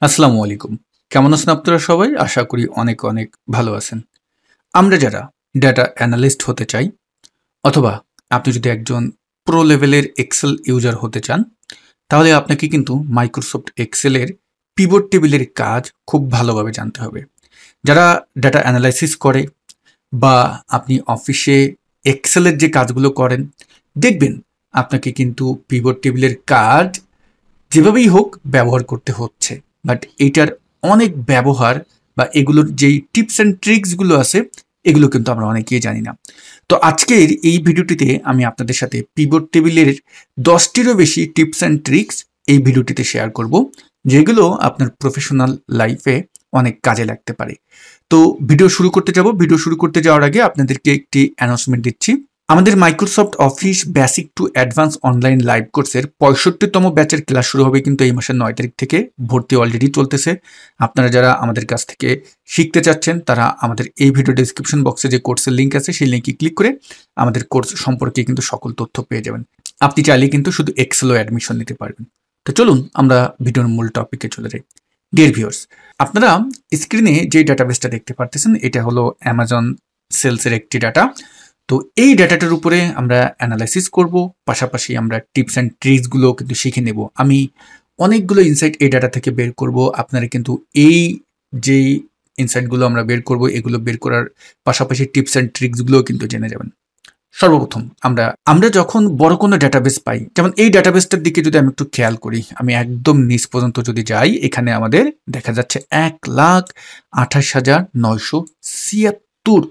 আসসালামু আলাইকুম। কেমন আছেন আপনারা সবাই? আশা করি অনেক, অনেক ভালো আছেন। আমরা যারা ডেটা অ্যানালিস্ট হতে চাই অথবা আপনি যদি একজন প্রো লেভেলের এক্সেল ইউজার হতে চান, তাহলে আপনাকে কিন্তু মাইক্রোসফট এক্সেলের পিভট টেবিলের কাজ খুব ভালোভাবে জানতে হবে। যারা ডেটা অ্যানালাইসিস করে বা আপনি অফিসে এক্সেলের যে কাজগুলো করেন, দেখবেন আপনাকে কিন্তু পিভট টেবিলের কাজ যেভাবেই হোক ব্যবহার করতে হচ্ছে। বাট এইটার অনেক ব্যবহার বা এগুলোর যেই টিপস অ্যান্ড ট্রিক্সগুলো আছে, এগুলো কিন্তু আমরা অনেকেই জানি না। তো আজকের এই ভিডিওটিতে আমি আপনাদের সাথে পিভট টেবিলের 10টিরও বেশি টিপস অ্যান্ড ট্রিক্স এই ভিডিওটিতে শেয়ার করব, যেগুলো আপনার প্রফেশনাল লাইফে অনেক কাজে লাগতে পারে। তো ভিডিও শুরু করতে যাওয়ার আগে আপনাদেরকে একটি অ্যানাউন্সমেন্ট দিচ্ছি। আমাদের Microsoft office basic to advance online live কোর্সের 65তম ব্যাচের ক্লাস শুরু হবে কিন্তু এই মাসের 9 তারিখ থেকে। ভর্তি অলরেডি চলতেছে। আপনারা যারা আমাদের কাছ থেকে শিখতে চাচ্ছেন তারা আমাদের এই ভিডিও ডেসক্রিপশন বক্সে যে কোর্সের লিঙ্ক আছে সেই লিঙ্কে ক্লিক করে আমাদের কোর্স সম্পর্কে কিন্তু সকল তথ্য পেয়ে যাবেন। আপনি চাইলে কিন্তু শুধু এক্সেলও অ্যাডমিশন নিতে পারবেন। তো চলুন আমরা ভিডিওর মূল টপিকে চলে যাই। ডিয়ার ভিউয়ার্স, আপনারা স্ক্রিনে যে ডাটাবেসটা দেখতে পারতেছেন এটা হলো অ্যামাজন সেলসের একটি ডাটা। তো এই ডাটাটার উপরে আমরা অ্যানালাইসিস করব, পাশাপাশি আমরা টিপস অ্যান্ড ট্রিক্সগুলো কিন্তু শিখে নেব। আমি অনেকগুলো ইনসাইট এই ডাটা থেকে বের করব। আপনারা কিন্তু এই যেই ইনসাইটগুলো আমরা বের করব, এগুলো বের করার পাশাপাশি টিপস অ্যান্ড ট্রিক্সগুলোও কিন্তু জেনে যাবেন। সর্বপ্রথম আমরা যখন বড় কোনো ডাটাবেস পাই, যেমন এই ডাটাবেসটার দিকে যদি আমি একটু খেয়াল করি, আমি একদম নিচ পর্যন্ত যদি যাই, এখানে আমাদের দেখা যাচ্ছে 1,28,976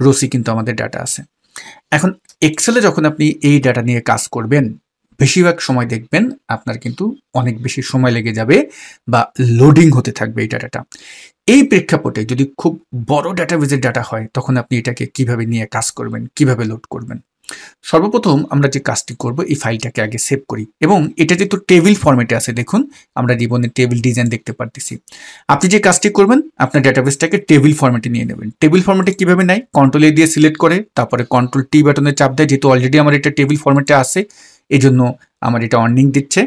রসি কিন্তু আমাদের ডাটা আছে। এখন এক্সেলে যখন আপনি এই ডাটা নিয়ে কাজ করবেন, বেশিরভাগ সময় দেখবেন আপনার কিন্তু অনেক বেশি সময় লেগে যাবে বা লোডিং হতে থাকবে এই ডাটাটা। এই প্রেক্ষাপটে যদি খুব বড় ডাটাবেজের ডাটা হয়, তখন আপনি এটাকে কিভাবে নিয়ে কাজ করবেন, কিভাবে লোড করবেন? সর্বপ্রথম আমরা যে কাজটি করব, এই ফাইলটাকে আগে সেভ করি এবং এটা যেহেতু টেবিল ফরম্যাটে আছে, দেখুন আমরা রিবনের টেবিল ডিজাইন দেখতে পারতেছি। আপনি যে কাজটি করবেন, আপনার ডাটাবেসটাকে টেবিল ফরম্যাটে নিয়ে নেবেন। টেবিল ফরম্যাটে কিভাবে নেয়? কন্ট্রোল এ দিয়ে সিলেক্ট করে তারপরে কন্ট্রোল টি বাটনে চাপ দেয়। যেহেতু অলরেডি আমার এটা টেবিল ফরম্যাটে আছে, এই জন্য আমার এটা ওয়ার্নিং দিচ্ছে।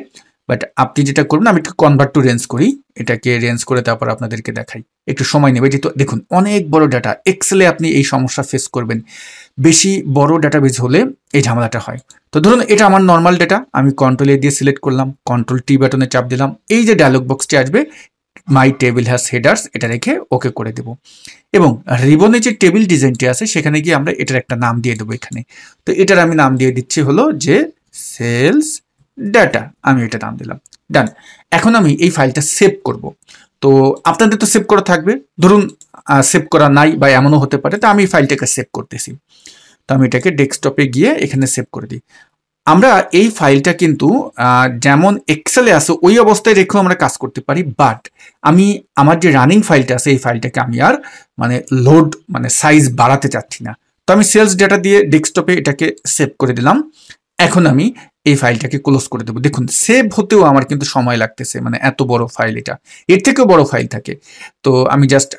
বাট আপনি যেটা করবেন, আমি একটু কনভার্ট টু রেঞ্জ করি, এটাকে রেঞ্জ করে তারপর আপনাদেরকে দেখাই। একটু সময় নেবে, যেহেতু দেখুন অনেক বড় ডাটা। এক্সেলে আপনি এই সমস্যা ফেস করবেন, বেশি বড় ডাটাবেজ হলে এই ঝামেলাটা হয়। তো ধরুন এটা আমার নর্মাল ডেটা, আমি কন্ট্রোল এ দিয়ে সিলেক্ট করলাম, কন্ট্রোল টি বাটনে চাপ দিলাম, এই যে ডায়লগ বক্সটি আসবে মাই টেবিল হ্যাজ হেডার্স, এটা রেখে ওকে করে দেব। এবং রিবনে যে টেবিল ডিজাইনটি আছে সেখানে গিয়ে আমরা এটার একটা নাম দিয়ে দেবো এখানে। তো এটার আমি নাম দিয়ে দিচ্ছি হলো যে সেলস ডাটা, আমি এটা নাম দিলাম। ডান। এখন আমি এই ফাইলটা সেভ করব। তো আপনাদের তো সেভ করা থাকবে, ধরুন সেভ করা নাই বা এমনও হতে পারে, তো আমি এই ফাইলটাকে সেভ করতেছি। তো আমি এটাকে ডেস্কটপে গিয়ে এখানে সেভ করে দিই। আমরা এই ফাইলটা কিন্তু যেমন এক্সেলে আছে ওই অবস্থায় রেখেও আমরা কাজ করতে পারি। বাট আমি আমার যে রানিং ফাইলটা আছে এই ফাইলটাকে আমি আর লোড সাইজ বাড়াতে চাচ্ছি না। তো আমি সেলস ডাটা দিয়ে ডেস্কটপে এটাকে সেভ করে দিলাম। এখন আমি এই ফাইলটাকে ক্লোজ করে দেবো। দেখুন সেভ হতেও আমার কিন্তু সময় লাগতেছে, এত বড় ফাইল, এটা এর থেকেও বড় ফাইল থাকে। তো আমি জাস্ট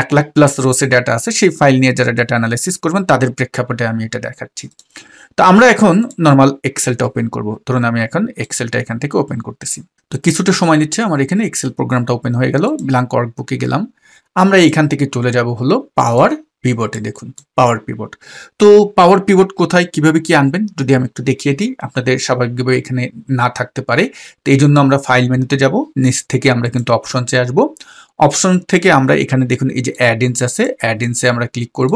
1,00,000+ রোসে ডাটা আছে, সেই ফাইল নিয়ে যারা ডাটা অ্যানালাইসিস করবেন তাদের প্রেক্ষাপটে আমি এটা দেখাচ্ছি। তো আমরা এখন নর্মাল এক্সেলটা ওপেন করব। ধরুন আমি এখন এক্সেলটা এখান থেকে ওপেন করতেছি। তো কিছুটা সময় নিচ্ছে, আমার এখানে এক্সেল প্রোগ্রামটা ওপেন হয়ে গেল। ব্ল্যাঙ্ক ওয়ার্কবুকে গেলাম। আমরা এখান থেকে চলে যাব হলো পাওয়ার পিভটে। দেখুন পাওয়ার পিভট। তো পাওয়ার পিভট কোথায়, কিভাবে কি আনবেন যদি আমি একটু দেখিয়ে দিই, আপনাদের স্বাভাবিকভাবে এখানে না থাকতে পারে। তো এই জন্য আমরা ফাইল মেনুতে যাব, নিচ থেকে আমরা কিন্তু অপশনসে আসব। অপশন থেকে আমরা এখানে দেখুন এই যে অ্যাড-ইনস আছে, অ্যাড-ইনসে আমরা ক্লিক করব।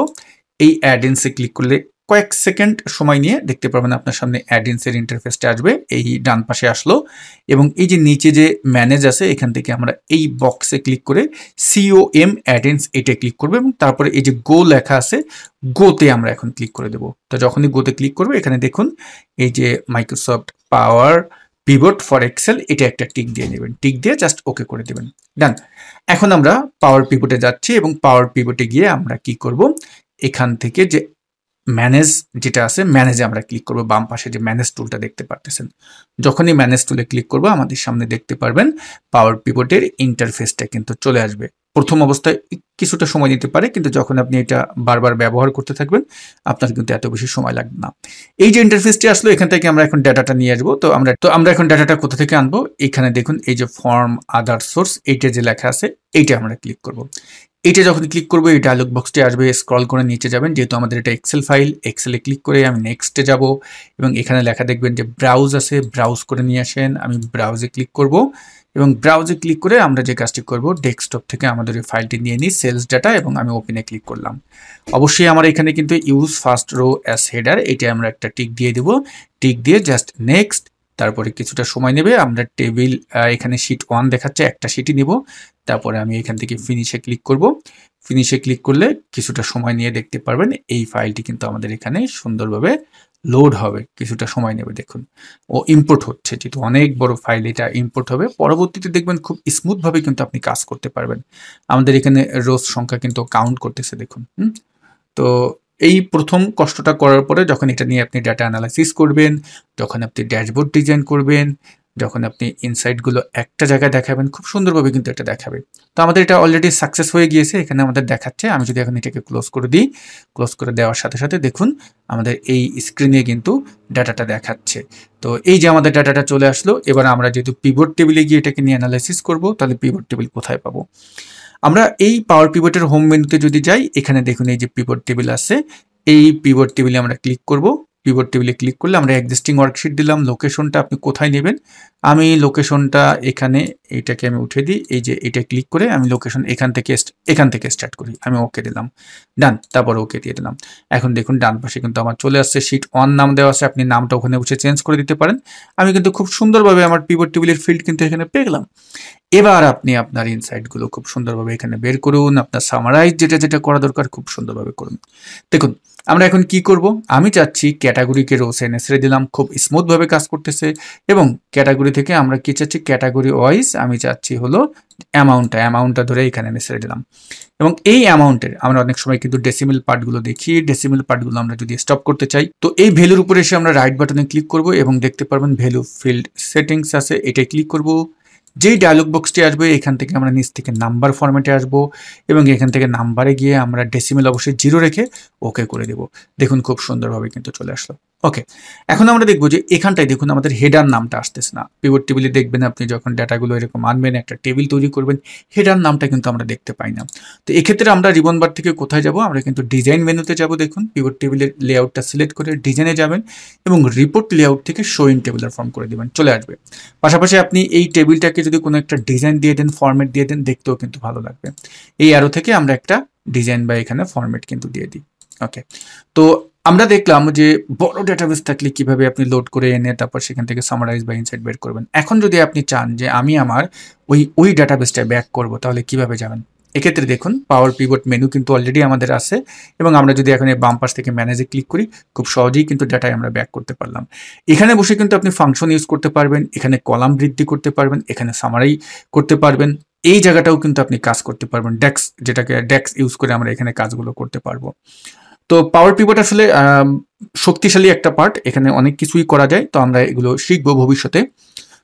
এই অ্যাড-ইনসে ক্লিক করলে কয়েক সেকেন্ড সময় নিয়ে দেখতে পারবেন আপনার সামনে অ্যাড-ইনসের ইন্টারফেসটা আসবে। এই ডান পাশে আসলো এবং এই যে নিচে যে ম্যানেজ আছে এখান থেকে আমরা এই বক্সে ক্লিক করে COM অ্যাড-ইনস এটা ক্লিক করব এবং তারপরে এই যে গো লেখা আছে, গোতে আমরা এখন ক্লিক করে দেব। তো যখনই গোতে ক্লিক করবে এখানে দেখুন এই যে Microsoft Power Pivot for Excel, এটা একটা টিক দিয়ে নেবেন। টিক দিয়ে জাস্ট ওকে করে দেবেন। ডান। এখন আমরা পাওয়ার পিভটে যাচ্ছি এবং পাওয়ার পিভটে গিয়ে আমরা কি করব, এখান থেকে যে ম্যানেজ যেটা আছে, ম্যানেজে আমরা ক্লিক করব। বাম পাশে যে ম্যানেজ টুলটা দেখতে পারতেছেন, যখনই ম্যানেজ টুলে ক্লিক করব আমাদের সামনে দেখতে পারবেন পাওয়ার পিভটের ইন্টারফেসটা কিন্তু চলে আসবে। প্রথম অবস্থায় কিছুটা সময় নিতে পারে, কিন্তু যখন আপনি এটা বারবার ব্যবহার করতে থাকবেন আপনার কিন্তু এত বেশি সময় লাগবে না। এই যে ইন্টারফেসটি আসলো, এখান থেকে আমরা এখন ডাটাটা নিয়ে আসবো। তো আমরা এখন ডাটাটা কোথা থেকে আনবো? এখানে দেখুন এই যে ফর্ম আদার সোর্স, এইটা যে লেখা আছে এইটা আমরা ক্লিক করব। এটা যখন ক্লিক করবো এই ডায়লগ বক্সটি আসবে, স্ক্রল করে নিচে যাবেন, যেহেতু আমাদের এটা এক্সেল ফাইল, এক্সেলে ক্লিক করে আমি নেক্সটে যাব এবং এখানে লেখা দেখবেন যে ব্রাউজ আছে, ব্রাউজ করে নিয়ে আসেন। আমি ব্রাউজে ক্লিক করব এবং ব্রাউজে ক্লিক করে আমরা যে কাজটি করব, ডেস্কটপ থেকে আমাদের এই ফাইলটি নিয়ে নিই সেলস ডাটা, এবং আমি ওপেনে ক্লিক করলাম। অবশ্যই আমার এখানে কিন্তু use first row as header, এটা আমরা একটা টিক দিয়ে দেব। টিক দিয়ে জাস্ট নেক্সট, তারপরে কিছুটা সময় নেবে। আমরা টেবিল এখানে শিট 1 দেখাচ্ছে, একটা শিটই নিব। তারপরে আমি এখান থেকে ফিনিশে ক্লিক করব। ফিনিশে ক্লিক করলে কিছুটা সময় নিয়ে দেখতে পারবেন এই ফাইলটি কিন্তু আমাদের এখানে সুন্দরভাবে লোড হবে, কিছুটা সময় নেবে। দেখুন ও ইম্পোর্ট হচ্ছে, যেহেতু অনেক বড় ফাইল এটা ইম্পোর্ট হবে। পরবর্তীতে দেখবেন খুব স্মুথভাবে কিন্তু আপনি কাজ করতে পারবেন। আমাদের এখানে রোজ সংখ্যা কিন্তু কাউন্ট করতেছে দেখুন। তো এই প্রথম কষ্টটা করার পরে যখন এটা নিয়ে আপনি ডাটা অ্যানালাইসিস করবেন, যখন আপনি ড্যাশবোর্ড ডিজাইন করবেন, যখন আপনি ইনসাইটগুলো একটা জায়গায় দেখাবেন, খুব সুন্দরভাবে কিন্তু এটা দেখাবে। তো আমাদের এটা অলরেডি সাকসেস হয়ে গিয়েছে, এখানে আমাদের দেখাচ্ছে। আমি যদি এখন এটাকে ক্লোজ করে দিই, ক্লোজ করে দেওয়ার সাথে সাথে দেখুন আমাদের এই স্ক্রিনে কিন্তু ডাটাটা দেখাচ্ছে। তো এই যে আমাদের ডাটাটা চলে আসলো। এবার আমরা যেহেতু পিভট টেবিলে গিয়ে এটাকে নিয়ে অ্যানালাইসিস করব, তাহলে পিভট টেবিল কোথায় পাবো? আমরা এই পাওয়ার পিভটের হোম মেনুতে যদি যাই, এখানে দেখুন এই যে পিভট টেবিল আছে, এই পিভট টেবিলে আমরা ক্লিক করব। পিভট টেবিলে ক্লিক করলে আমরা এক্সিস্টিং ওয়ার্কশিট দিলাম, লোকেশনটা আপনি কোথায় নেবেন, আমি লোকেশনটা এখানে, এইটাকে আমি উঠে দিই, এই যে এটা ক্লিক করে আমি লোকেশন এখান থেকে স্টার্ট করি, আমি ওকে দিলাম, ডান, তারপর ওকে দিয়ে দিলাম। এখন দেখুন ডান পাশে কিন্তু আমার চলে আসছে, শিট 1 নাম দেওয়া আছে, আপনি নামটা ওখানে বসে চেঞ্জ করে দিতে পারেন। আমি কিন্তু খুব সুন্দরভাবে আমার পিভট টেবিলের ফিল্ড কিন্তু এখানে পেয়ে গেলাম। এবার আপনি আপনার ইনসাইটগুলো খুব সুন্দরভাবে এখানে বের করুন, আপনার সামারাইজ যেটা করা দরকার খুব সুন্দরভাবে করুন। দেখুন আমরা এখন কি করব, আমি চাচ্ছি ক্যাটাগরিকে রোস এনে ছেড়ে দিলাম, খুব স্মুথভাবে কাজ করতেছে। এবং ক্যাটাগরি থেকে আমরা কি চাচ্ছি, ক্যাটাগরি ওয়াইজ আমি চাচ্ছি হলো অ্যামাউন্টটা ধরে এখানে এনে ছেড়ে দিলাম। এবং এই অ্যামাউন্টের আমরা অনেক সময় কিন্তু ডেসিমেল পার্টগুলো দেখি, ডেসিমেল পার্টগুলো আমরা যদি স্টপ করতে চাই, তো এই ভ্যালুর উপরে এসে আমরা রাইট বাটনে ক্লিক করব এবং দেখতে পারবেন ভ্যালু ফিল্ড সেটিংস আছে, এটাই ক্লিক করব। যেই ডায়লগ বক্সটি আসবে এখান থেকে আমরা নিচ থেকে নাম্বার ফরম্যাটে আসব এবং এখান থেকে নাম্বারে গিয়ে আমরা ডেসিমেল অবশ্যই 0 রেখে ওকে করে দেব। দেখুন খুব সুন্দরভাবে কিন্তু চলে আসলো। ওকে, এখন আমরা দেখবো যে এখানটায় দেখুন আমাদের হেডার নামটা আসতেছে না। পিভট টেবিলে দেখবেন আপনি যখন ডাটাগুলো এরকম আনবেন, একটা টেবিল তৈরি করবেন, হেডার নামটা কিন্তু আমরা দেখতে পাই না। তো এক্ষেত্রে আমরা রিবন বার থেকে কোথায় যাব, আমরা কিন্তু ডিজাইন মেনুতে যাব। দেখুন পিভট টেবিলের লেআউটটা সিলেক্ট করে ডিজাইনে যাবেন এবং রিপোর্ট লেআউট থেকে শো ইন টেবুলার ফর্ম করে দেবেন, চলে আসবে। পাশাপাশি আপনি এই টেবিলটাকে যদি কোনো একটা ডিজাইন দিয়ে দেন, ফরম্যাট দিয়ে দেন, দেখতেও কিন্তু ভালো লাগবে। এই অ্যারো থেকে আমরা একটা ডিজাইন বা এখানে ফরম্যাট কিন্তু দিয়ে দিই। ওকে, তো আমরা দেখলাম যে বড় ডেটাবেস থাকলে কিভাবে আপনি লোড করে এনে তারপর সেখান থেকে সামারাইজ বা ইনসাইট বের করবেন। এখন যদি আপনি চান যে আমি আমার ওই ডেটাবেসটা ব্যাক করব, তাহলে কিভাবে যাবেন? এক্ষেত্রে দেখুন পাওয়ার পিভট মেনু কিন্তু অলরেডি আমাদের আছে এবং আমরা যদি এখন এই বাম পাশ থেকে ম্যানেজে ক্লিক করি, খুব সহজেই কিন্তু ডাটায় আমরা ব্যাক করতে পারলাম। এখানে বসে কিন্তু আপনি ফাংশন ইউজ করতে পারবেন, এখানে কলাম বৃদ্ধি করতে পারবেন, এখানে সামারাই করতে পারবেন, এই জায়গাটাও কিন্তু আপনি কাজ করতে পারবেন। ডেক্স ইউজ করে আমরা এখানে কাজগুলো করতে পারবো। তো পাওয়ার পিভট আসলে শক্তিশালী একটা পার্ট, এখানে অনেক কিছুই করা যায়, তো আমরা এগুলো শিখবো ভবিষ্যতে।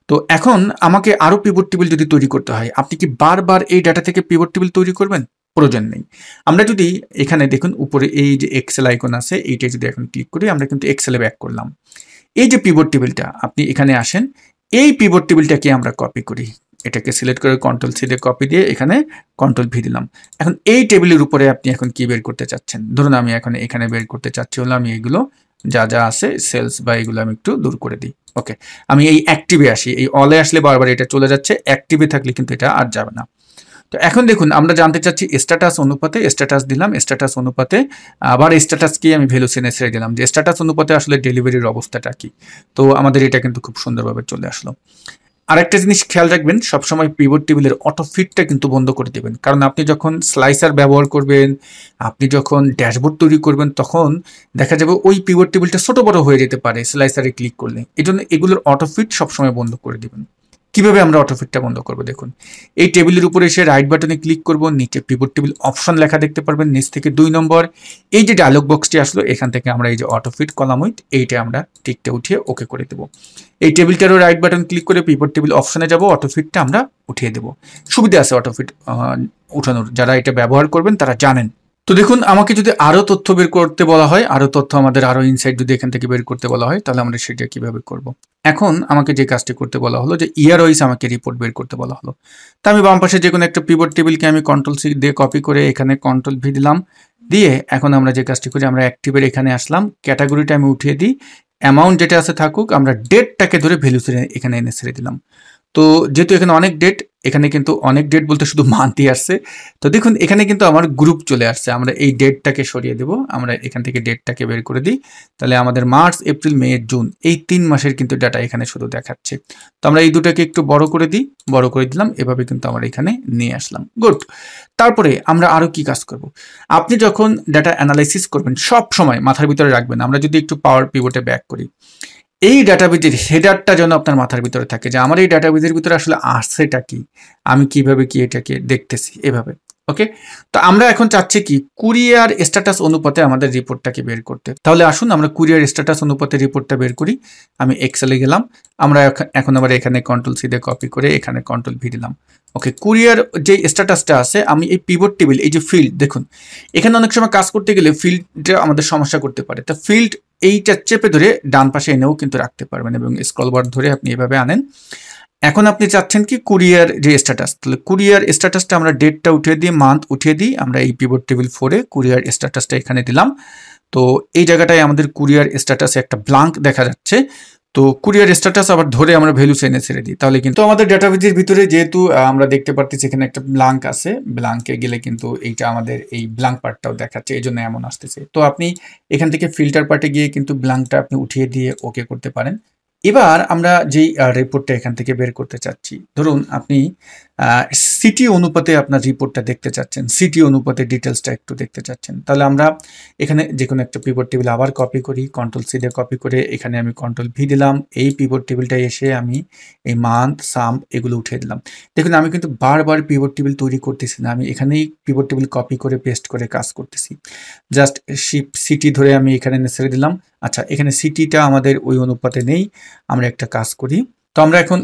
তো এখন আমাকে আরো পিভট টেবিল যদি তৈরি করতে হয়, আপনি কি বারবার এই ডাটা থেকে পিভট টেবিল তৈরি করবেন? প্রয়োজন নেই। আমরা যদি এখানে দেখুন উপরে এই যে এক্সেল আইকন আছে, এইটা যদি এখন ক্লিক করি, আমরা কিন্তু এক্সেলে ব্যাক করলাম। এই যে পিভট টেবিলটা, আপনি এখানে আসেন, এই পিভট টেবিলটাকে আমরা কপি করি, এটাকে সিলেক্ট করে কন্ট্রোল সি দিয়ে কপি দিয়ে এখানে কন্ট্রোল ভি দিলাম। এখন এই টেবিলের উপরে আপনি এখন কি বের করতে চাচ্ছেন? ধরুন আমি এখন এখানে বের করতে চাচ্ছি হলো আমি এগুলো যা আছে সেলস বা এগুলো আমি একটু দূর করে দিই। ওকে, আমি এই অ্যাক্টিভে আসি, এই অলে আসলে বারবার এটা চলে যাচ্ছে, অ্যাক্টিভে থাকলে কিন্তু এটা আর যাবে না। তো এখন দেখুন আমরা জানতে চাচ্ছি স্ট্যাটাস অনুপাতে, স্ট্যাটাস দিলাম, স্ট্যাটাস অনুপাতে আবার স্ট্যাটাসকে আমি ভ্যালু সেনে ছেড়ে দিলাম যে স্ট্যাটাস অনুপাতে আসলে ডেলিভারির অবস্থাটা কি। তো আমাদের এটা কিন্তু খুব সুন্দরভাবে চলে আসলো। আরেকটা জিনিস খেয়াল রাখবেন, সবসময় পিভট টেবিলের অটো ফিটটা কিন্তু বন্ধ করে দেবেন, কারণ আপনি যখন স্লাইসার ব্যবহার করবেন, আপনি যখন ড্যাশবোর্ড তৈরি করবেন, তখন দেখা যাবে ওই পিভট টেবিলটা ছোট বড় হয়ে যেতে পারে স্লাইসারে ক্লিক করলে। এই জন্য এগুলোর অটো ফিট সবসময় বন্ধ করে দেবেন। কিভাবে আমরা অটো ফিটটা বন্ধ করবো? দেখুন এই টেবিলের উপরে এসে রাইট বাটনে ক্লিক করব, নিচে পিভট টেবিল অপশন লেখা দেখতে পারবেন, নিচ থেকে 2 নম্বর এই যে ডায়লগ বক্সটি আসলো, এখান থেকে আমরা এই যে অটো ফিট কলাম উইথ এইটা আমরা টিকটা উঠিয়ে ওকে করে দেবো। এই টেবিলটারও রাইট বাটন ক্লিক করে পিভট টেবিল অপশনে যাব, অটোফিটটা আমরা উঠিয়ে দেব। সুবিধা আছে অটোফিট উঠানোর, যারা এটা ব্যবহার করবেন তারা জানেন। তো দেখুন, আমাকে যদি আরো তথ্য বের করতে বলা হয়, আরো তথ্য আমাদের আরো ইনসাইট যদি এখান থেকে বের করতে বলা হয়, তাহলে আমরা সেটা কিভাবে করব। এখন আমাকে যে কাজটি করতে বলা হলো যে ইয়ার ওয়াইজ আমাকে রিপোর্ট বের করতে বলা হলো। তা আমি বাম পাশে যে কোনো একটা পিভট টেবিলকে আমি কন্ট্রোল সি দিয়ে কপি করে এখানে কন্ট্রোল ভি দিলাম, দিয়ে এখন আমরা যে কাজটি করি, আমরা অ্যাক্টিভের এখানে আসলাম, ক্যাটাগরিটা আমি উঠিয়ে দিই, অ্যামাউন্ট যেটা আছে থাকুক, আমরা ডেটটাকে ধরে ভ্যালু এখানে এনে ছেড়ে দিলাম। তো যেহেতু এখানে অনেক ডেট, এখানে কিন্তু অনেক ডেট বলতে শুধু মান্থই আসছে। তো দেখুন এখানে কিন্তু আমার গ্রুপ চলে আসছে, আমরা এই ডেটটাকে সরিয়ে দেব, আমরা এখান থেকে ডেটটাকে বের করে দিই, তাহলে আমাদের মার্চ, এপ্রিল, মে, জুন এই 3 মাসের কিন্তু ডাটা এখানে শুধু দেখাচ্ছে। তো আমরা এই দুটাকে একটু বড় করে দিই, বড় করে দিলাম, এভাবে কিন্তু আমরা এখানে নিয়ে আসলাম। গুড। তারপরে আমরা আরো কি কাজ করব, আপনি যখন ডাটা অ্যানালাইসিস করবেন সব সময় মাথার ভিতরে রাখবেন, আমরা যদি একটু পাওয়ার পিভটে ব্যাক করি, এই ডাটাবেজের হেডারটা যেন আপনার মাথার ভিতরে থাকে, যে আমার এই ডাটাবেজের ভিতরে আসলে আসছেটা কি, আমি কিভাবে কি এটাকে দেখতেছি, এভাবে। ওকে, তো আমরা এখন চাচ্ছি কি কুরিয়ার স্ট্যাটাস অনুপাতে আমাদের রিপোর্টটাকে বের করতে। তাহলে আসুন আমরা কুরিয়ার স্ট্যাটাস অনুপাতে রিপোর্টটা বের করি। আমি এক্সেলে গেলাম, আমরা এখন আবার এখানে কন্ট্রোল সি দিয়ে কপি করে এখানে কন্ট্রোল ভি দিলাম। ওকে, কুরিয়ার যে স্ট্যাটাসটা আছে, আমি এই পিভট টেবিল, এই যে ফিল্ড দেখুন, এখানে অনেক সময় কাজ করতে গেলে ফিল্ডটা আমাদের সমস্যা করতে পারে। তা ফিল্ড এইটা চেপে ধরে ডান পাশে এনেও কিন্তু রাখতে পারবেন, এবং স্ক্রল বার ধরে আপনি এভাবে আনেন। এখন আপনি চাচ্ছেন কি কুরিয়ার যে স্ট্যাটাস, তাহলে কুরিয়ার স্ট্যাটাসটা আমরা ডেটটা উঠিয়ে দিয়ে মান্থ উঠিয়ে দিই, আমরা এই পিভট টেবিল 4-এ কুরিয়ার স্ট্যাটাসটা এখানে দিলাম। তো এই জায়গাটায় আমাদের কুরিয়ার স্ট্যাটাসে একটা ব্ল্যাঙ্ক দেখা যাচ্ছে। তো কুরিয়ার স্ট্যাটাস আবার ধরে আমরা ভ্যালু এনে ছেড়ে দিই, তাহলে কিন্তু আমাদের ডাটাবেজের ভিতরে যেহেতু আমরা দেখতে পাচ্ছি এখানে একটা ব্ল্যাঙ্ক আছে, ব্ল্যাঙ্কে গেলে কিন্তু এইটা আমাদের এই ব্ল্যাঙ্ক পার্টটাও দেখাচ্ছে, এই জন্য এমন আসতেছে। তো আপনি এখান থেকে ফিল্টার পার্টে গিয়ে কিন্তু ব্ল্যাঙ্কটা আপনি উঠিয়ে দিয়ে ওকে করতে পারেন। এবার আমরা যেই রিপোর্টটা এখান থেকে বের করতে চাচ্ছি, ধরুন আপনি সিটি অনুপাতে আপনার রিপোর্টটা দেখতে চাচ্ছেন, সিটি অনুপাতে ডিটেলসটা একটু দেখতে চাচ্ছেন, তাহলে আমরা এখানে যে কোনো একটা পিভট টেবিল আবার কপি করি, কন্ট্রোল সি দিয়ে কপি করে এখানে আমি কন্ট্রোল ভি দিলাম, এই পিভট টেবিলটা এসে আমি এই মান্থ, সাম এগুলো উঠিয়ে দিলাম। দেখুন আমি কিন্তু বারবার পিভট টেবিল তৈরি করতেছি না, আমি এখানেই পিভট টেবিল কপি করে পেস্ট করে কাজ করতেছি। জাস্ট সিটি ধরে আমি এখানে ছেড়ে দিলাম। আচ্ছা, এখানে সিটিটা আমাদের ওই অনুপাতে নেই, আমরা একটা কাজ করি। তো আমরা এখন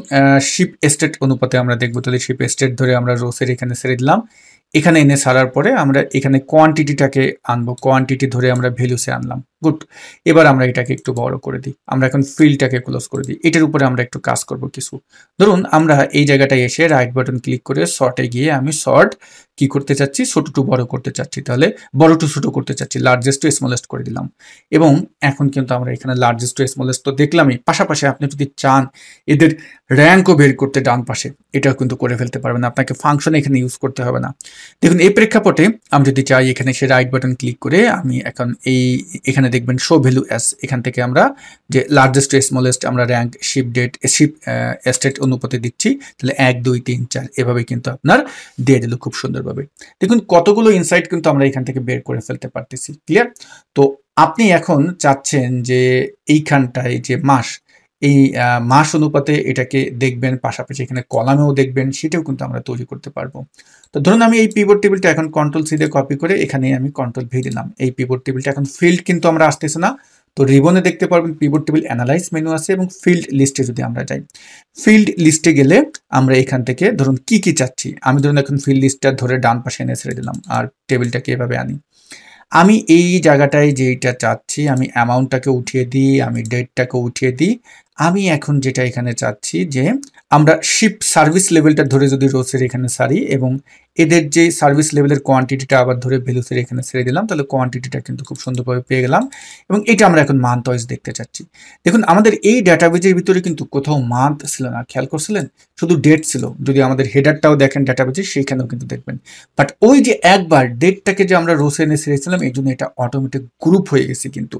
শিপ এস্টেট অনুপাতে আমরা দেখবো, তাহলে শিপ এস্টেট ধরে আমরা রোসের এখানে ছেড়ে দিলাম। এখানে এনে ছাড়ার পরে আমরা এখানে কোয়ান্টিটিটাকে আনবো, কোয়ান্টিটি ধরে আমরা ভ্যালুসে আনলাম। গুড। এবার আমরা এটাকে একটু বড় করে দিই, আমরা এখন ফিল্ডটাকে ক্লোজ করে দিই, এটার উপরে আমরা একটু কাজ করব কিছু। ধরুন আমরা এই জায়গাটায় এসে রাইট বাটন ক্লিক করে শর্টে গিয়ে আমি শর্ট কি করতে চাচ্ছি, ছোট টু বড় করতে চাচ্ছি, তাহলে বড় টু ছোট করতে চাচ্ছি, লার্জেস্ট টু স্মলেস্ট করে দিলাম। এবং এখন কিন্তু আমরা এখানে লার্জেস্ট টু স্মলেস্ট তো দেখলামই, পাশাপাশি আপনি যদি চান এদের র্যাঙ্কও বের করতে ডান পাশে, এটাও কিন্তু করে ফেলতে পারবেন, আপনাকে ফাংশন এখানে ইউজ করতে হবে না। দেখুন এই প্রেক্ষাপটে আমি যদি চাই এখানে সে রাইট বাটন ক্লিক করে আমি এখন এখানে দেখবেন শো ভ্যালু অ্যাস, এখান থেকে আমরা যে লার্জেস্ট টু স্মলেস্ট আমরা rank ship date ship estate অনুপাতে দিচ্ছি, তাহলে 1 2 3 4 এভাবে কিন্তু আপনার দিয়ে দিল খুব সুন্দরভাবে। দেখুন কতগুলো ইনসাইট কিন্তু আমরা এখান থেকে বের করে ফেলতে পারতেছি। ক্লিয়ার? তো আপনি এখন চাচ্ছেন যে এইখানটায় যে মাস, এই মাস অনুপাতে এটাকে দেখবেন, পাশাপাশি এখানে কলামেও দেখবেন, সেটাও কিন্তু আমরা তৈরি করতে পারবো। তো ধরুন আমি এই পিভট টেবিলটা এখন কন্ট্রোল সি দিয়ে কপি করে এখানে আমি কন্ট্রোল ভি দিলাম, এই পিভট টেবিলটা এখন ফিল্ড কিন্তু আমরা আসতেছে না। তো রিবনে দেখতে পারবেন পিভট টেবিল অ্যানালাইজ মেনু আছে, এবং ফিল্ড লিস্টে যদি আমরা যাই, ফিল্ড লিস্টে গেলে আমরা এখান থেকে ধরুন কি কি চাচ্ছি, আমি ধরুন এখন ফিল্ড লিস্টটা ধরে ডান পাশে এনে ছেড়ে দিলাম, আর টেবিলটাকে এভাবে আনি। আমি এই জায়গাটায় যেইটা চাচ্ছি, আমি অ্যামাউন্টটাকে উঠিয়ে দিই, আমি ডেটটাকে উঠিয়ে দিই। আমি এখন যেটা এখানে চাচ্ছি যে আমরা শিপ সার্ভিস লেভেলটা ধরে যদি রোসের এখানে সারি, এবং এদের যে সার্ভিস লেভেলের কোয়ান্টিটিটা আবার ধরে ভ্যালুসের এখানে ছেড়ে দিলাম, তাহলে কোয়ান্টিটিটা কিন্তু খুব সুন্দরভাবে পেয়ে গেলাম। এবং এটা আমরা এখন মান্থ ওয়াইজ দেখতে চাচ্ছি। দেখুন আমাদের এই ডাটাবেজের ভিতরে কিন্তু কোথাও মান্থ ছিল না, খেয়াল করছিলেন, শুধু ডেট ছিল। যদি আমাদের হেডারটাও দেখেন ডাটাবেজে, সেইখানেও কিন্তু দেখবেন, বাট ওই যে একবার ডেটটাকে যে আমরা রোসে এনে ছেড়েছিলাম, এই জন্য এটা অটোমেটিক গ্রুপ হয়ে গেছে। কিন্তু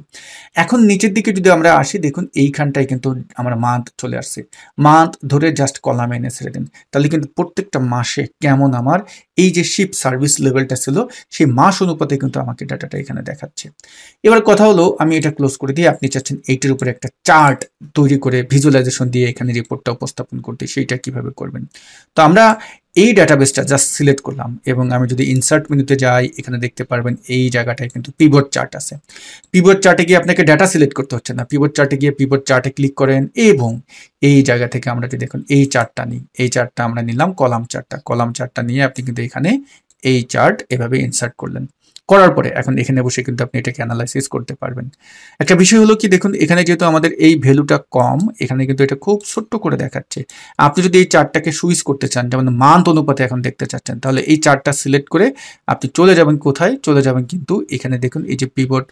এখন নিচের দিকে যদি আমরা আসি, দেখুন এইখানটায় কিন্তু আমার মান্থ চলে আসছে, মান্থ ধরে জাস্ট কলামে এনে ছেড়ে দিন, তাহলে কিন্তু প্রত্যেকটা মাসে কেমন আমার এই যে শিপ সার্ভিস লেভেলটা ছিল সেই মাস অনুপাতে কিন্তু আমাকে ডাটাটা এখানে দেখাচ্ছে। এবার কথা হলো আমি এটা ক্লোজ করে দিয়ে, আপনি চাচ্ছেন এইটার উপরে একটা চার্ট তৈরি করে ভিজুয়ালাইজেশন দিয়ে এখানে রিপোর্টটা উপস্থাপন করতে, সেইটা কিভাবে করবেন। তো আমরা এই ডাটাবেসটা জাস্ট সিলেক্ট করলাম এবং আমি যদি ইনসার্ট মেনুতে যাই, এখানে দেখতে পারবেন এই জায়গাটায় কিন্তু পিভট চার্ট আছে। পিভট চার্টে গিয়ে আপনাকে ডাটা সিলেক্ট করতে হচ্ছে না, পিভট চার্টে গিয়ে পিভট চার্টে ক্লিক করেন এবং এই জায়গা থেকে আমরা যদি দেখুন এই চার্টটা নিই, এই চার্টটা আমরা নিলাম কলাম চার্টটা নিয়ে আপনি কিন্তু এখানে এই চার্ট এভাবে ইনসার্ট করলেন, করার পরে এখন এখানে বসে কিন্তু আপনি এটাকে অ্যানালাইসিস করতে পারবেন। একটা বিষয় হলো কি, দেখুন এখানে যেহেতু আমাদের এই ভ্যালুটা কম, এখানে কিন্তু এটা খুব ছোট্ট করে দেখাচ্ছে। আপনি যদি এই চার্টটাকে সুইচ করতে চান, যেমন মান্থ অনুপাতে এখন দেখতে চাচ্ছেন, তাহলে এই চার্টটা সিলেক্ট করে আপনি চলে যাবেন কোথায়, চলে যাবেন কিন্তু এখানে দেখুন এই যে পিভট,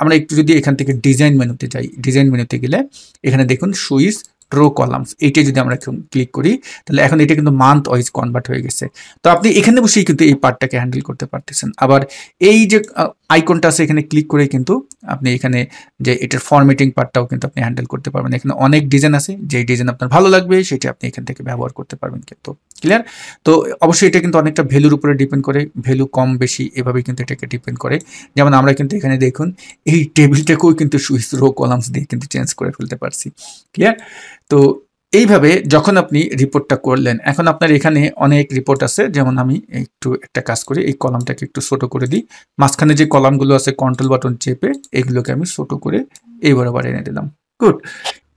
আমরা একটু যদি এখান থেকে ডিজাইন মেনুতে যাই, ডিজাইন মেনুতে গেলে এখানে দেখুন সুইচ রো কলামস, এইটা যদি আমরা ক্লিক করি তাহলে এখন এটা কিন্তু মান্থ ওয়াইজ কনভার্ট হয়ে গেছে। তো আপনি এখানে বসেই কিন্তু এই পার্টটাকে হ্যান্ডেল করতে পারতেছেন। আবার এই যে আইকনটা আছে এখানে ক্লিক করে কিন্তু আপনি এখানে যে এটার ফরম্যাটিং পার্টটাও কিন্তু আপনি হ্যান্ডেল করতে পারবেন। এখানে অনেক ডিজাইন আছে, যেই ডিজাইন আপনার ভালো লাগবে সেটা আপনি এখান থেকে ব্যবহার করতে পারবেন কিন্তু। ক্লিয়ার? তো অবশ্যই এটা কিন্তু অনেকটা ভ্যালুর উপরে ডিপেন্ড করে, ভ্যালু কম বেশি এভাবে কিন্তু এটাকে ডিপেন্ড করে। যেমন আমরা কিন্তু এখানে দেখুন এই টেবিলটাকেও কিন্তু সুইচ রো কলামস দিয়ে কিন্তু চেঞ্জ করে ফেলতে পারছি। ক্লিয়ার? তো এইভাবে যখন আপনি রিপোর্টটা করলেন, এখন আপনার এখানে অনেক রিপোর্ট আছে, যেমন আমি একটু একটা কাজ করি, এই কলামটাকে একটু ছোট করে দিই, মাঝখানে যে কলামগুলো আছে কন্ট্রোল বাটন চেপে এগুলোকে আমি ছোট করে এই বরাবর এনে দিলাম। গুড।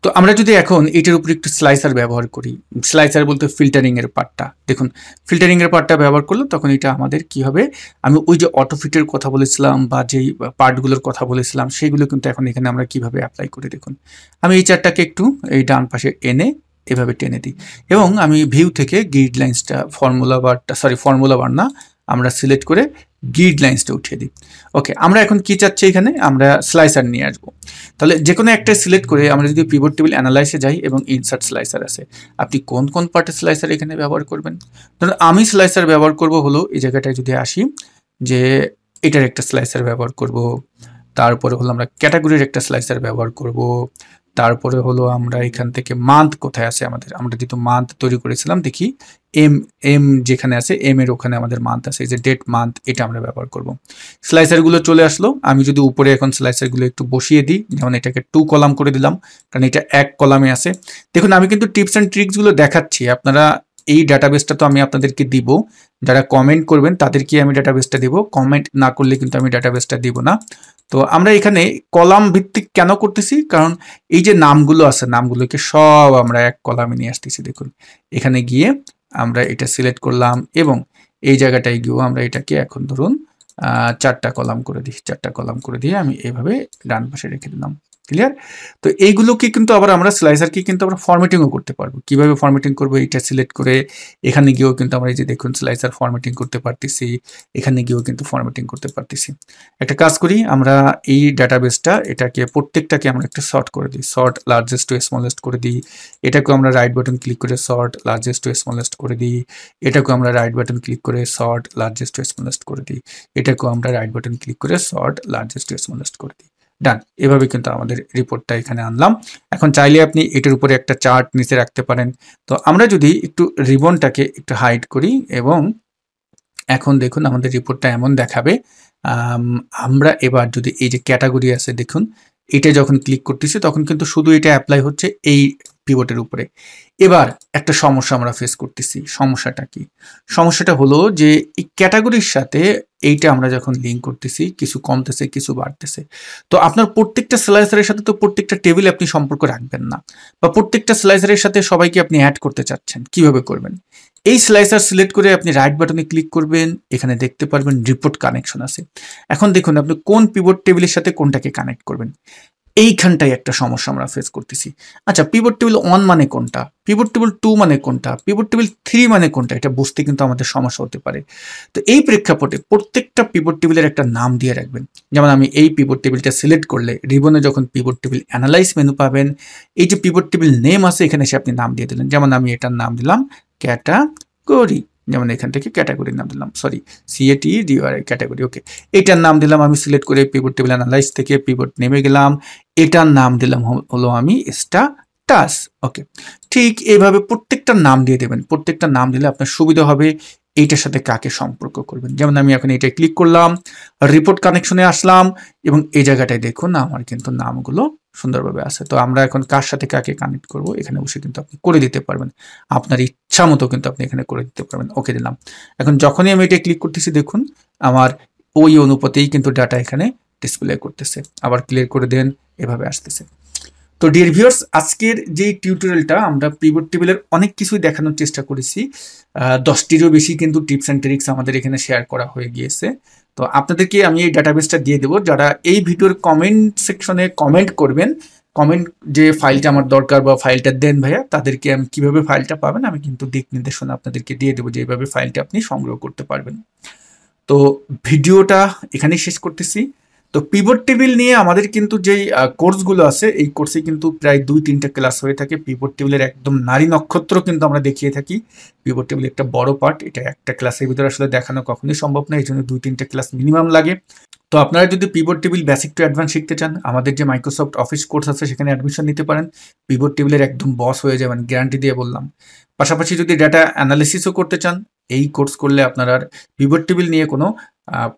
তো আমরা যদি এখন এটার উপরে একটু স্লাইসার ব্যবহার করি, স্লাইসার বলতে ফিল্টারিং এর পার্টটা, দেখুন ফিল্টারিং এর পার্টটা ব্যবহার করলে তখন এটা আমাদের কি হবে, আমি ওই যে অটোফিটের কথা বলেছিলাম বা যেই পার্টগুলোর কথা বলেছিলাম সেগুলো কিন্তু এখন এখানে আমরা কিভাবে অ্যাপ্লাই করি দেখুন। আমি এই চারটাকে একটু এই ডান পাশে এনে এভাবে টেনে দিই এবং আমি ভিউ থেকে গাইডলাইন্সটা ফর্মুলা বার না, আমরা সিলেক্ট করে গাইডলাইন্সটা উঠিয়ে দিই। ওকে, আমরা এখন কি চাচ্ছি, এখানে আমরা স্লাইসার নিয়ে আসবো। তাহলে যে কোনো একটা সিলেক্ট করে আমরা যদি পিভট টেবিল অ্যানালাইসে যাই এবং ইনসার্ট স্লাইসার আছে, আপনি কোন কোন পার্টে স্লাইসার এখানে ব্যবহার করবেন। ধরুন আমি স্লাইসার ব্যবহার করব হলো এই জায়গাটায় যদি আসি যে এটার একটা স্লাইসার ব্যবহার করব, তারপরে হলো আমরা ক্যাটাগরির একটা স্লাইসার ব্যবহার করব, তারপরে হলো আমরা এখান থেকে মান্থ কোথায় আছে আমাদের, আমরা যেহেতু মান্থ তৈরি করেছিলাম দেখি এম যেখানে আছে এম এর ওখানে আমাদের মান্থ আছে, এই যে ডেট মান্থ, এটা আমরা ব্যবহার করব। স্লাইসারগুলো চলে আসলো, আমি যদি উপরে এখন স্লাইসারগুলো একটু বসিয়ে দিই, যেমন এটাকে 2 কলাম করে দিলাম কারণ এটা এক কলামে আছে। দেখুন আমি কিন্তু টিপস অ্যান্ড ট্রিক্সগুলো দেখাচ্ছি, আপনারা এই ডাটাবেসটা তো আমি আপনাদেরকে দিব, যারা কমেন্ট করবেন তাদেরকে আমি ডাটাবেসটা দিব, কমেন্ট না করলে কিন্তু আমি ডাটাবেসটা দিব না। তো আমরা এখানে কলাম ভিত্তিক কেন করতেছি, কারণ এই যে নামগুলো আছে নামগুলোকে সব আমরা এক কলামে নিয়ে আসতেছি। দেখুন এখানে গিয়ে আমরা এটা সিলেক্ট করলাম এবং এই জায়গাটায় গিয়েও আমরা এটাকে এখন ধরুন 4টা কলাম করে দিই, 4টা কলাম করে দিয়ে আমি এইভাবে ডান পাশে রেখে দিলাম। ক্লিয়ার? তো এইগুলোকে কিন্তু আবার আমরা স্লাইসারকে কিন্তু আমরা ফরম্যাটিংও করতে পারবো। কিভাবে ফরম্যাটিং করবো, এটা সিলেক্ট করে এখানে গিয়েও কিন্তু আমরা এই যে দেখুন স্লাইসার ফরম্যাটিং করতে পারতেছি, এখানে গিয়েও কিন্তু ফরম্যাটিং করতে পারতেছি। একটা কাজ করি, আমরা এই ডাটাবেসটা এটাকে প্রত্যেকটাকে আমরা একটা সর্ট করে দিই, সর্ট লার্জেস্ট টু স্মলেস্ট করে দিই। এটাকেও আমরা রাইট বাটন ক্লিক করে সর্ট লার্জেস্ট টু স্মলেস্ট করে দিই। এটাকেও আমরা রাইট বাটন ক্লিক করে সর্ট লার্জেস্ট টু স্মলেস্ট করে দিই। এটাকেও আমরা রাইট বাটন ক্লিক করে সর্ট লার্জেস্ট টু স্মলেস্ট করে দিই। ডান। এভাবে কিন্তু আমাদের রিপোর্টটা এখানে আনলাম। এখন চাইলে আপনি এটার উপরে একটা চার্ট নিচে রাখতে পারেন। তো আমরা যদি একটু রিবনটাকে একটু হাইড করি এবং এখন দেখুন আমাদের রিপোর্টটা এমন দেখাবে। আমরা এবার যদি এই যে ক্যাটাগরি আছে দেখুন, এটা যখন ক্লিক করতেছি তখন কিন্তু শুধু এটা অ্যাপ্লাই হচ্ছে এই পিভটের উপরে। এবার একটা সমস্যা আমরা ফেস করতেছি। সমস্যাটা কি? সমস্যাটা হলো যে এই ক্যাটাগরির সাথে এইটা আমরা যখন লিঙ্ক করতেছি কিছু কমতেছে কিছু বাড়তেছে। তো আপনার প্রত্যেকটা স্লাইসারের সাথে তো প্রত্যেকটা টেবিলে আপনি সম্পর্ক রাখবেন না, বা প্রত্যেকটা স্লাইসারের সাথে সবাইকে আপনি অ্যাড করতে চাচ্ছেন, কিভাবে করবেন? এই স্লাইসার সিলেক্ট করে আপনি রাইট বাটনে ক্লিক করবেন, এখানে দেখতে পারবেন রিপোর্ট কানেকশন আছে। এখন দেখুন আপনি কোন পিভট টেবিলের সাথে কোনটাকে কানেক্ট করবেন। এইখানটাই একটা সমস্যা আমরা ফেস করতেছি। আচ্ছা, পিভট টেবিল 1 মানে কোনটা, পিভট টেবিল 2 মানে কোনটা, পিভট টেবিল 3 মানে কোনটা, এটা বুঝতে কিন্তু আমাদের সমস্যা হতে পারে। তো এই প্রেক্ষাপটে প্রত্যেকটা পিভট টেবিলের একটা নাম দিয়ে রাখবেন। যেমন আমি এই পিভট টেবিলটা সিলেক্ট করলে রিবনে যখন পিভট টেবিল অ্যানালাইজ মেনু পাবেন, এই যে পিভট টেবিল নেম আছে এখানে এসে আপনি নাম দিয়ে দিলেন। যেমন আমি এটার নাম দিলাম ক্যাটাগরি, যেমন এখান থেকে ক্যাটাগরির নাম দিলাম, সরি CATEGORY ক্যাটাগরি। ওকে, এটার নাম দিলাম আমি সিলেক্ট করে পিভট টেবিল অ্যানালাইজ থেকে পিভট নেমে গেলাম, এটার নাম দিলাম হলো আমি স্ট্যাটাস। ওকে, ঠিক এইভাবে প্রত্যেকটা নাম দিয়ে দেবেন। প্রত্যেকটা নাম দিলে আপনার সুবিধা হবে এইটার সাথে কাকে সম্পর্ক করবেন। যেমন আমি এখন এটা ক্লিক করলাম, রিপোর্ট কানেকশনে আসলাম এবং এই জায়গাটায় দেখুন আমার কিন্তু নামগুলো সুন্দরভাবে আছে। তো আমরা এখন কার সাথে কাকে কানেক্ট করব এখানে বসে কিন্তু আপনি করে দিতে পারবেন। আপনার ইচ্ছা মতো কিন্তু আপনি এখানে করে দিতে পারবেন। ওকে দিলাম। এখন যখনই আমি এটা ক্লিক করতেছি দেখুন আমার ওই অনুপাতেই কিন্তু ডাটা এখানে ডিসপ্লে করতেছে। আবার ক্লিয়ার করে দেন, এভাবে আসতেছে। তো ডিয়ার ভিউয়ার্স, আজকের যে টিউটোরিয়ালটা আমরা পিভট টেবিলের অনেক কিছুই দেখানোর চেষ্টা করেছি। 10টিরও বেশি কিন্তু টিপস অ্যান্ড ট্রিক্স আমাদের এখানে শেয়ার করা হয়ে গিয়েছে। তো আপনাদেরকে আমি এই ডাটাবেসটা দিয়ে দেবো, যারা এই ভিডিওর কমেন্ট সেকশনে কমেন্ট করবেন, কমেন্ট যে ফাইলটা আমার দরকার বা ফাইলটা দেন ভাইয়া, তাদেরকে আমি কিভাবে ফাইলটা পাবেন আমি কিন্তু দিক নির্দেশনা আপনাদেরকে দিয়ে দেবো যে এইভাবে ফাইলটা আপনি সংগ্রহ করতে পারবেন। তো ভিডিওটা এখানেই শেষ করতেছি। তো পিভট টেবিল নিয়ে আমাদের কিন্তু যেই কোর্সগুলো আছে এই কোর্সে কিন্তু প্রায় 2-3টা ক্লাস হয়ে থাকে। পিভট টেবিলের একদম নারী নক্ষত্র কিন্তু আমরা দেখিয়ে থাকি। পিভট টেবিল একটা বড় পার্ট, এটা একটা ক্লাসের ভিতরে আসলে দেখানো কখনোই সম্ভব না, এই জন্য 2-3টা ক্লাস মিনিমাম লাগে। তো আপনারা যদি pivot table basic to advance শিখতে চান, আমাদের যে মাইক্রোসফট অফিস কোর্স আছে সেখানে অ্যাডমিশন নিতে পারেন। পিভট টেবিলের একদম বস হয়ে যাবেন, গ্যারান্টি দিয়ে বললাম। পাশাপাশি যদি ডাটা অ্যানালিসিসও করতে চান, এই কোর্স করলে আপনার আর পিভট টেবিল নিয়ে কোনো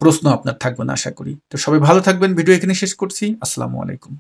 প্রশ্ন আপনার থাকবে না আশা করি। তো সবাই ভালো থাকবেন, ভিডিও এখানে শেষ করছি। আসসালামু আলাইকুম।